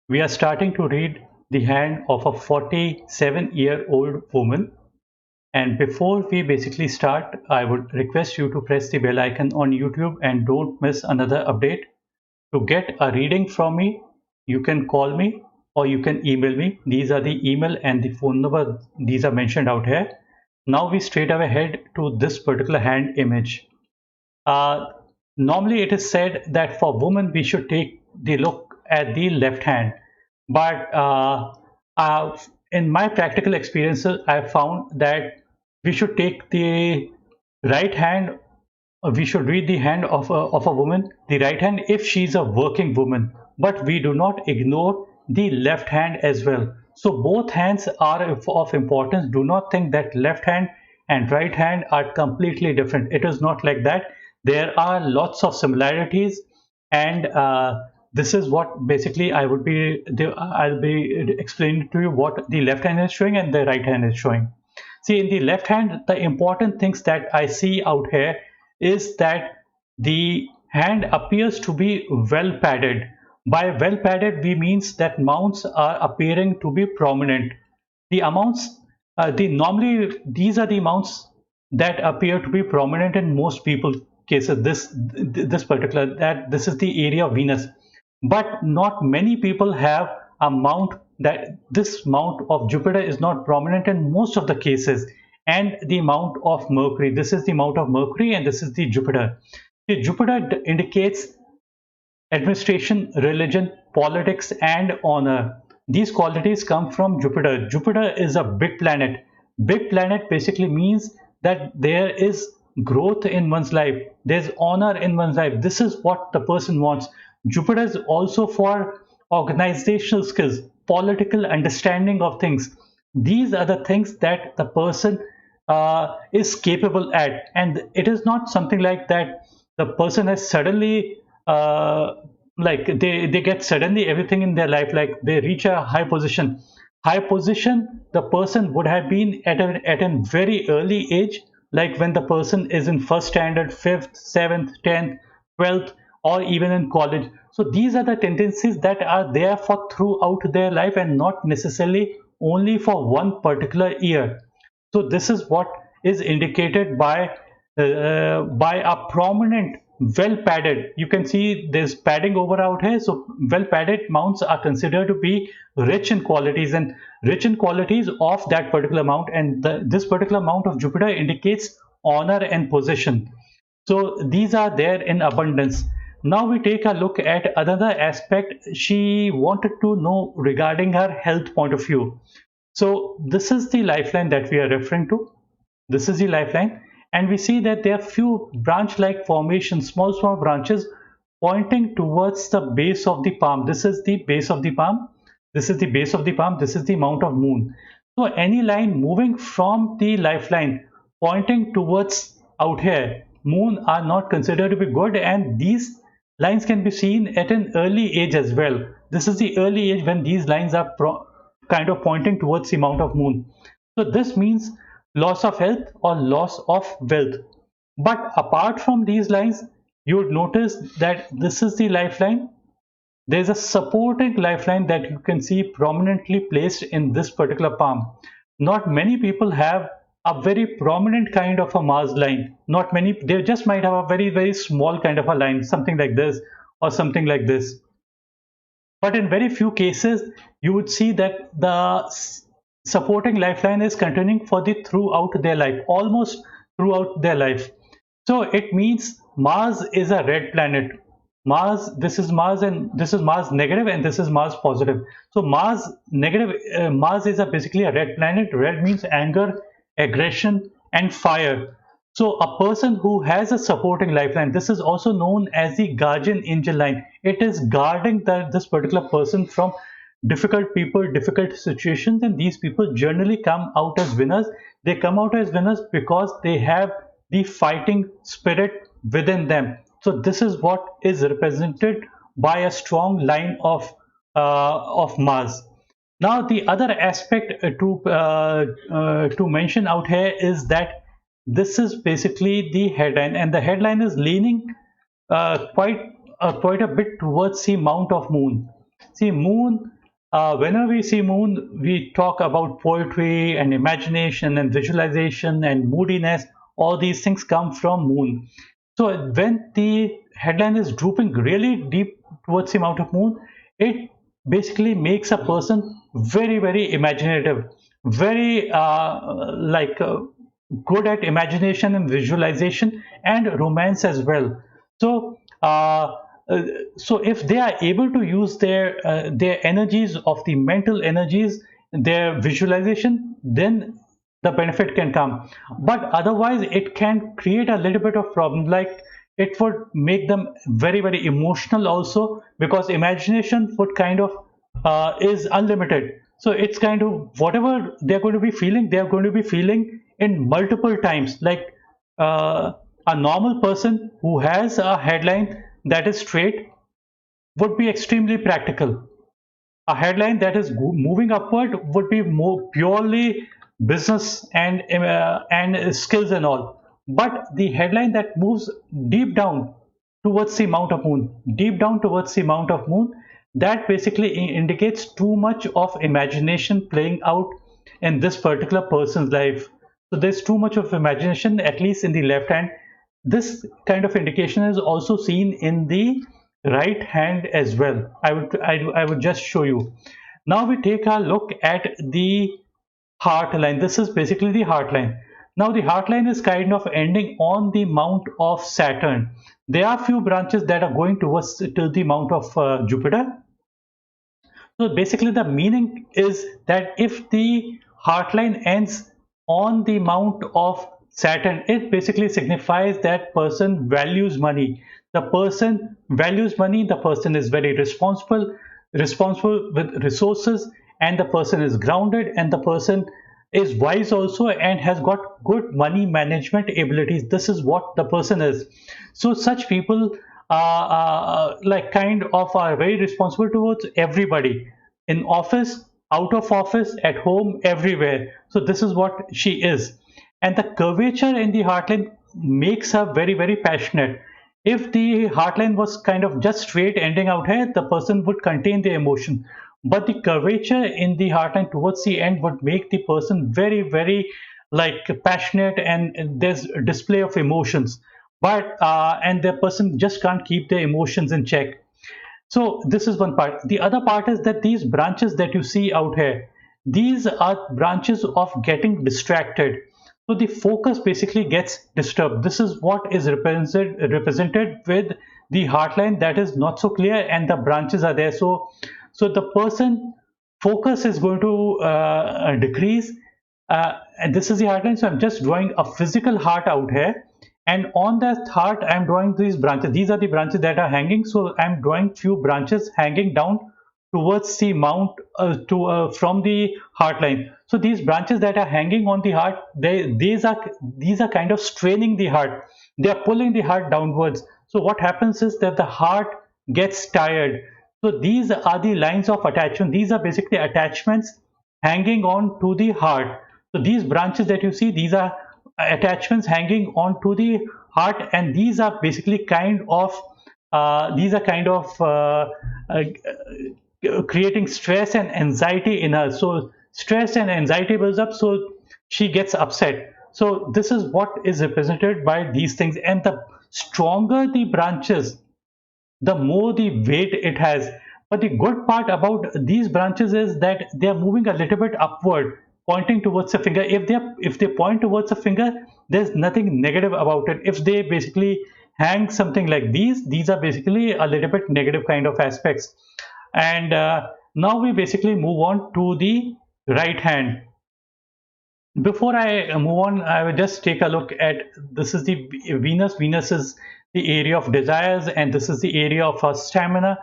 We are starting to read the hand of a 47-year-old woman. And before we basically start, I would request you to press the bell icon on YouTube and don't miss another update. To get a reading from me, you can call me or you can email me. These are the email and the phone number. These are mentioned out here. Now we straight away head to this particular hand image. Uh, Normally, it is said that for women we should take the look at the left hand, but uh, in my practical experiences, I found that we should take the right hand. We should read the hand of a woman, the right hand, if she's a working woman, but we do not ignore the left hand as well. So both hands are of importance. Do not think that left hand and right hand are completely different. It is not like that. There are lots of similarities, and this is what basically I'll be explaining to you what the left hand is showing and the right hand is showing. See, in the left hand, the important things that I see out here is that the hand appears to be well padded. By well padded, we means that mounts are appearing to be prominent. The amounts, normally these are the mounts that appear to be prominent in most people cases. This particular that this is the area of Venus, but not many people have a mount that this mount of Jupiter is not prominent in most of the cases, and the mount of Mercury. This is the mount of Mercury, and this is the Jupiter. The Jupiter indicates administration, religion, politics, and honor. These qualities come from Jupiter. Jupiter is a big planet. Big planet basically means that there is growth in one's life, there's honor in one's life. This is what the person wants. Jupiter is also for organizational skills, political understanding of things. These are the things that the person is capable at, and it is not something like that the person has suddenly like they get suddenly everything in their life, like they reach a high position the person would have been at a very early age, like when the person is in first standard, fifth, seventh, 10th, 12th, or even in college. So these are the tendencies that are there for throughout their life and not necessarily only for one particular year. So this is what is indicated by a prominent well padded. You can see there's padding over out here. So well padded mounts are considered to be rich in qualities and rich in qualities of that particular mount. And this particular mount of Jupiter indicates honor and possession. So these are there in abundance. Now we take a look at another aspect she wanted to know regarding her health point of view. So this is the lifeline that we are referring to. This is the lifeline, and we see that there are few branch-like formations, small branches pointing towards the base of the palm. This is the base of the palm. This is the base of the palm. This is the mount of moon. So any line moving from the lifeline pointing towards out here, moon, are not considered to be good, and these lines can be seen at an early age as well. This is the early age when these lines are kind of pointing towards the mount of moon. So this means loss of health or loss of wealth. But apart from these lines, you would notice that this is the lifeline. There's a supporting lifeline that you can see prominently placed in this particular palm. Not many people have a very prominent kind of a Mars line. Not many, they just might have a very small kind of a line, something like this or something like this. But in very few cases, you would see that the supporting lifeline is continuing for the throughout their life, almost throughout their life. So it means Mars is a red planet. Mars, this is Mars, and this is Mars negative, and this is Mars positive. So Mars negative, Mars is basically a red planet. Red means anger, aggression, and fire. So a person who has a supporting lifeline, this is also known as the guardian angel line. It is guarding this particular person from difficult people, difficult situations, and these people generally come out as winners. They come out as winners because they have the fighting spirit within them. So this is what is represented by a strong line of Mars. Now, the other aspect to mention out here is that this is basically the headline, and the headline is leaning quite a bit towards the mount of moon. See, moon. Whenever we see moon, we talk about poetry and imagination and visualization and moodiness. All these things come from moon. So when the headline is drooping really deep towards the amount of moon, it basically makes a person very, very imaginative, very good at imagination and visualization and romance as well. So, so if they are able to use their energies of the mental energies, their visualization, then the benefit can come. But otherwise, it can create a little bit of problem. Like it would make them very, very emotional also, because imagination would kind of is unlimited. So it's kind of whatever they're going to be feeling, they're going to be feeling in multiple times. Like a normal person who has a headline that is straight would be extremely practical. A headline that is moving upward would be more purely business and skills and all. But the headline that moves deep down towards the mount of moon, deep down towards the mount of moon, that basically indicates too much of imagination playing out in this particular person's life. So there's too much of imagination, at least in the left hand. This kind of indication is also seen in the right hand as well. I would just show you. Now we take a look at the heart line. This is basically the heart line. Now the heart line is kind of ending on the mount of Saturn. There are few branches that are going towards to the mount of Jupiter. So basically, the meaning is that if the heartline ends on the mount of Saturn, it basically signifies that person values money. The person values money, the person is very responsible with resources, and the person is grounded, and the person is wise also and has got good money management abilities. This is what the person is. So such people like kind of are very responsible towards everybody, in office, out of office, at home, everywhere. So this is what she is. And the curvature in the heartline makes her very, very passionate. If the heartline was kind of just straight ending out here, the person would contain the emotion. But the curvature in the heartline towards the end would make the person very, very like passionate, and there's a display of emotions. But and the person just can't keep their emotions in check. So this is one part. The other part is that these branches that you see out here, these are branches of getting distracted. So the focus basically gets disturbed. This is what is represented with the heartline that is not so clear, and the branches are there. So the person focus is going to decrease. And this is the heartline. So I'm just drawing a physical heart out here, and on that heart I'm drawing these branches. These are the branches that are hanging. So I'm drawing few branches hanging down towards the mount from the heart line. So these branches that are hanging on the heart, these are kind of straining the heart. They are pulling the heart downwards. So what happens is that the heart gets tired. So these are the lines of attachment. These are basically attachments hanging on to the heart. So these branches that you see, these are attachments hanging on to the heart, and these are basically uh, creating stress and anxiety in her. So stress and anxiety builds up, so she gets upset. So this is what is represented by these things, and the stronger the branches, the more the weight it has. But the good part about these branches is that they are moving a little bit upward, pointing towards the finger. If they point towards the finger, there's nothing negative about it. If they basically hang something like these are basically a little bit negative kind of aspects. And now we basically move on to the right hand. Before I move on, I will just take a look at, this is the Venus. Venus is the area of desires, and this is the area of our stamina.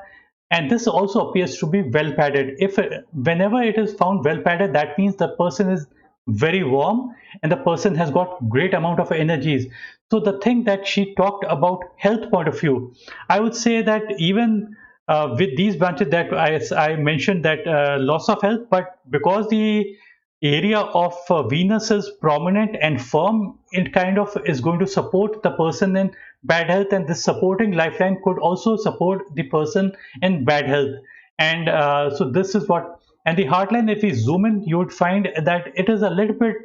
And this also appears to be well padded. If whenever it is found well padded, that means the person is very warm and the person has got great amount of energies. So the thing that she talked about health point of view, I would say that even with these branches that I mentioned, that loss of health, but because the area of Venus is prominent and firm, it kind of is going to support the person in bad health, and this supporting lifeline could also support the person in bad health. And so this is what, and the heartline, if we zoom in, you would find that it is a little bit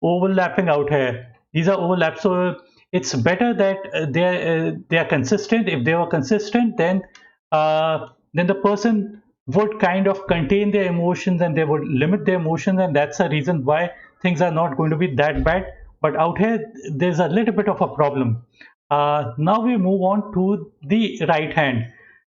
overlapping out here. These are overlaps, so it's better that they are consistent. If they were consistent, then the person would kind of contain their emotions and they would limit their emotions, and that's the reason why things are not going to be that bad. But out here, there's a little bit of a problem. Now we move on to the right hand.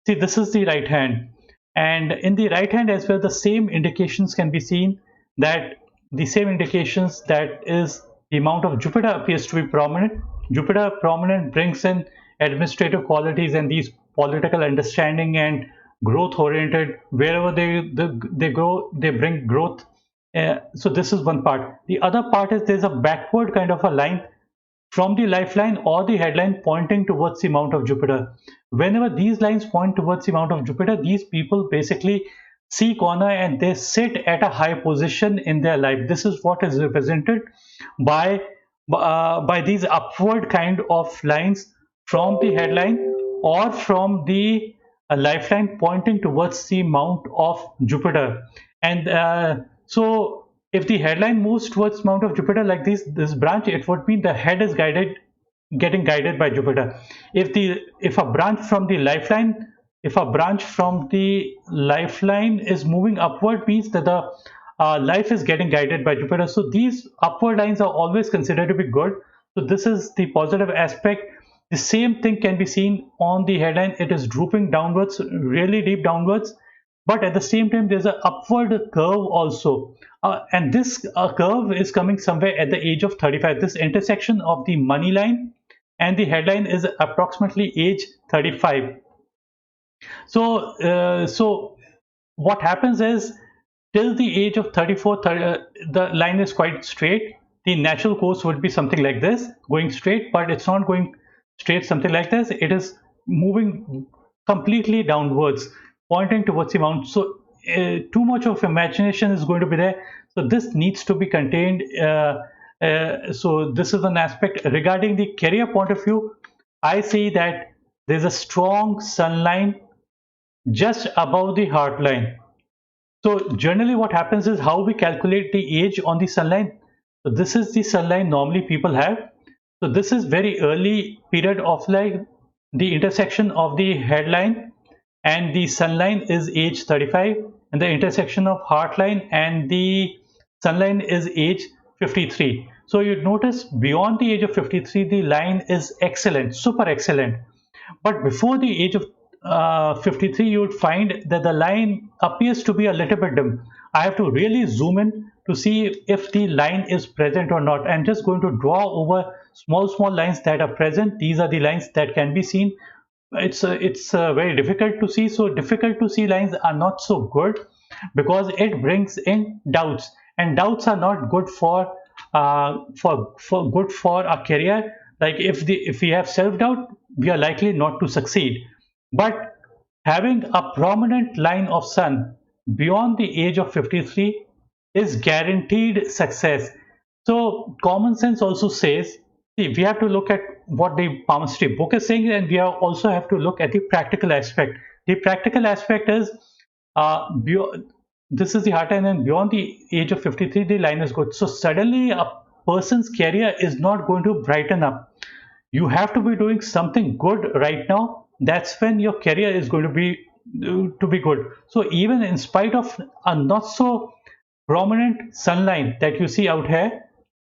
See, this is the right hand, and in the right hand as well, the same indications can be seen, that the same indications, that is, the amount of Jupiter appears to be prominent. Jupiter prominent brings in administrative qualities and these political understanding and growth oriented. Wherever they go, they bring growth. So this is one part. The other part is there's a backward kind of a line from the lifeline or the headline pointing towards the Mount of Jupiter. Whenever these lines point towards the Mount of Jupiter, these people basically seek honor and they sit at a high position in their life. This is what is represented by by these upward kind of lines from the headline or from the lifeline pointing towards the Mount of Jupiter. And so if the headline moves towards Mount of Jupiter like this branch, it would mean the head is getting guided by Jupiter. If a branch from the lifeline, if a branch from the lifeline is moving upward, means that the life is getting guided by Jupiter. So these upward lines are always considered to be good. So this is the positive aspect. The same thing can be seen on the headline. It is drooping downwards, really deep downwards, but at the same time there's an upward curve also. And this curve is coming somewhere at the age of 35. This intersection of the money line and the headline is approximately age 35. So what happens is, till the age of 34, the line is quite straight. The natural course would be something like this, going straight, but it's not going straight something like this. It is moving completely downwards, pointing towards the mount. So too much of imagination is going to be there. So this needs to be contained. So this is an aspect. Regarding the career point of view, I see that there's a strong sun line just above the heart line. So generally what happens is, how we calculate the age on the sun line. So this is the sun line normally people have. So this is very early period of like the intersection of the headline and the sun line is age 35, and the intersection of heart line and the sun line is age 53. So you notice beyond the age of 53 the line is excellent, super excellent. But before the age of 53, you would find that the line appears to be a little bit dim. I have to really zoom in to see if the line is present or not. I'm just going to draw over small lines that are present. These are the lines that can be seen. It's very difficult to see. So difficult to see lines are not so good because it brings in doubts, and doubts are not good for good for a career. Like if we have self doubt, we are likely not to succeed. But having a prominent line of sun beyond the age of 53 is guaranteed success. So common sense also says, see, we have to look at what the palmistry book is saying, and we also have to look at the practical aspect. The practical aspect is, this is the heart line, and beyond the age of 53 the line is good. So suddenly a person's career is not going to brighten up. You have to be doing something good right now. That's when your career is going to be good. So even in spite of a not so prominent sunline that you see out here,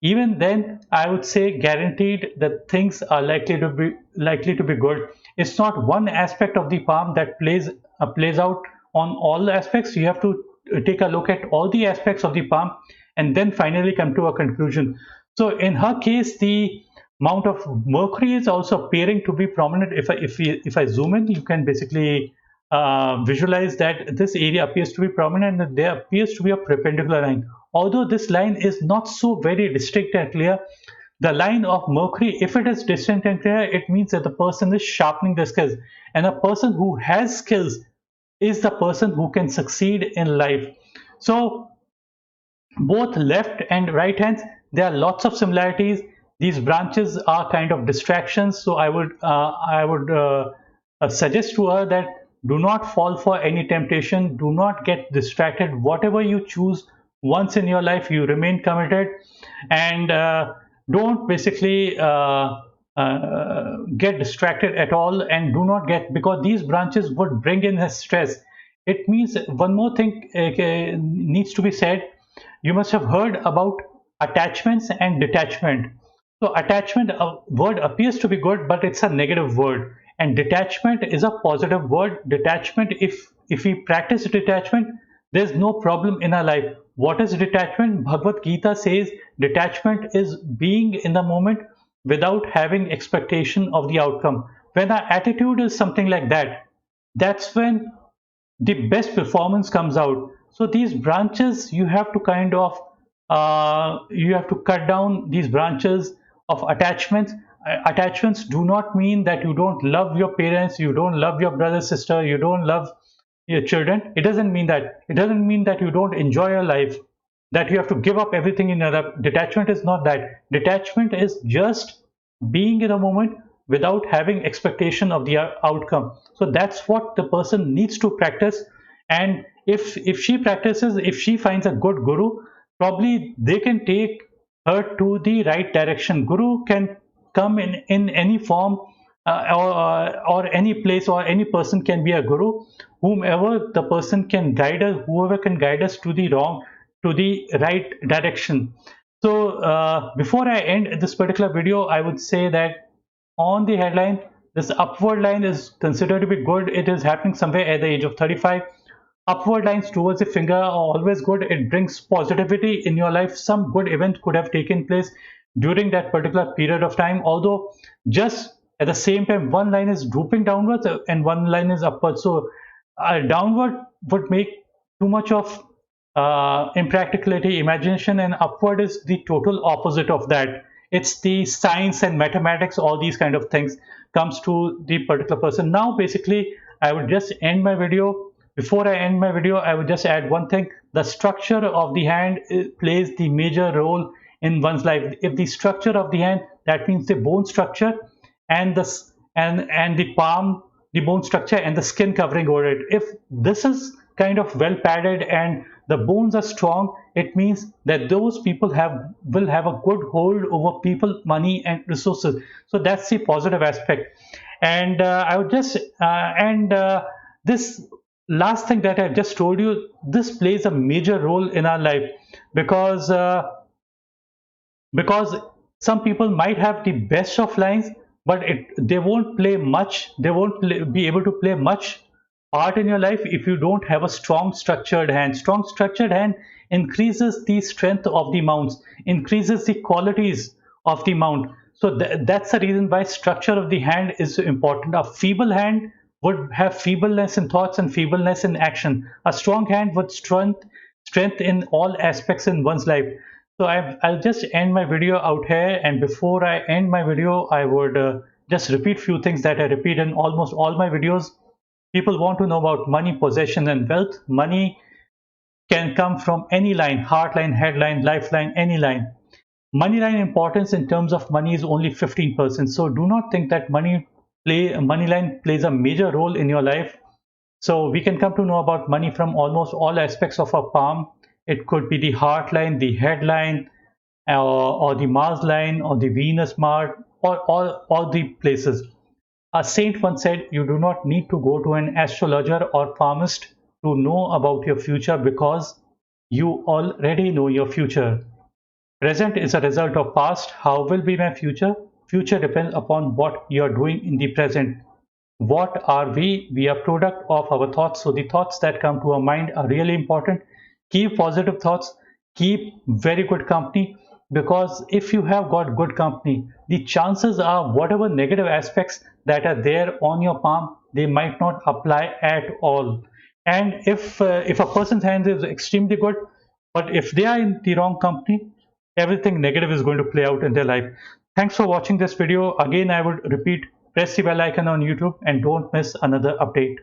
even then I would say guaranteed that things are likely to be good. It's not one aspect of the palm that plays out on all aspects. You have to take a look at all the aspects of the palm and then finally come to a conclusion. So in her case, the Mount of Mercury is also appearing to be prominent. If I zoom in, you can basically visualize that this area appears to be prominent, and there appears to be a perpendicular line. Although this line is not so very distinct and clear, the line of Mercury, if it is distinct and clear, it means that the person is sharpening the skills, and a person who has skills is the person who can succeed in life. So both left and right hands, there are lots of similarities. These branches are kind of distractions, so I would suggest to her that Do not fall for any temptation. Do not get distracted. Whatever you choose once in your life, you remain committed, and don't basically get distracted at all, and do not get, because these branches would bring in a stress. It means one more thing needs to be said. You must have heard about attachments and detachment. So attachment word appears to be good, but it's a negative word, and detachment is a positive word. Detachment, if we practice detachment, there's no problem in our life. What is detachment? Bhagavad Gita says detachment is being in the moment without having expectation of the outcome. When our attitude is something like that, that's when the best performance comes out. So these branches, you have to kind of you have to cut down these branches of attachments. Attachments do not mean that you don't love your parents, you don't love your brother, sister, you don't love your children. It doesn't mean that. It doesn't mean that you don't enjoy your life, that you have to give up everything in your life. Detachment is not that. Detachment is just being in a moment without having expectation of the outcome. So that's what the person needs to practice. And if she practices, if she finds a good guru, probably they can take her to the right direction. Guru can come in any form, or any place, or any person can be a guru. Whomever the person can guide us, whoever can guide us to the right direction. So before I end this particular video, I would say that on the headline, this upward line is considered to be good. It is happening somewhere at the age of 35. Upward lines towards the finger are always good. It brings positivity in your life. Some good event could have taken place during that particular period of time, although just at the same time one line is drooping downwards and one line is upwards. So downward would make too much of impracticality, imagination, and upward is the total opposite of that. It's the science and mathematics, all these kind of things comes to the particular person. Now basically I would just end my video. Before I end my video, I would just add one thing. The structure of the hand plays the major role in one's life. If the structure of the hand, that means the bone structure and the palm, the bone structure and the skin covering over it. If this is kind of well padded and the bones are strong, it means that those people will have a good hold over people, money, and resources. So that's the positive aspect. And I would just and this last thing that I just told you, this plays a major role in our life, because because some people might have the best of lines, but they won't play much, they won't be able to play much part in your life if you don't have a strong structured hand. Strong structured hand increases the strength of the mounts, increases the qualities of the mount. So that's the reason why structure of the hand is important. A feeble hand would have feebleness in thoughts and feebleness in action. A strong hand would strength in all aspects in one's life. So I'll just end my video out here. And before I end my video, I would just repeat few things that I repeat in almost all my videos. People want to know about money, possession, and wealth. Money can come from any line: heart line, head line, lifeline, any line. Money line importance in terms of money is only 15%. So do not think that money line plays a major role in your life. So we can come to know about money from almost all aspects of our palm. It could be the heart line, the head line, or the Mars line, or the Venus Mars, or all the places. A saint once said, you do not need to go to an astrologer or palmist to know about your future, because you already know your future. Present is a result of past. How will be my future? Future depends upon what you are doing in the present. What are we? We are product of our thoughts. So the thoughts that come to our mind are really important. Keep positive thoughts, keep very good company, because if you have got good company, the chances are whatever negative aspects that are there on your palm, they might not apply at all. And if a person's hand is extremely good, but if they are in the wrong company, everything negative is going to play out in their life. Thanks for watching this video. Again, I would repeat, press the bell icon on YouTube and don't miss another update.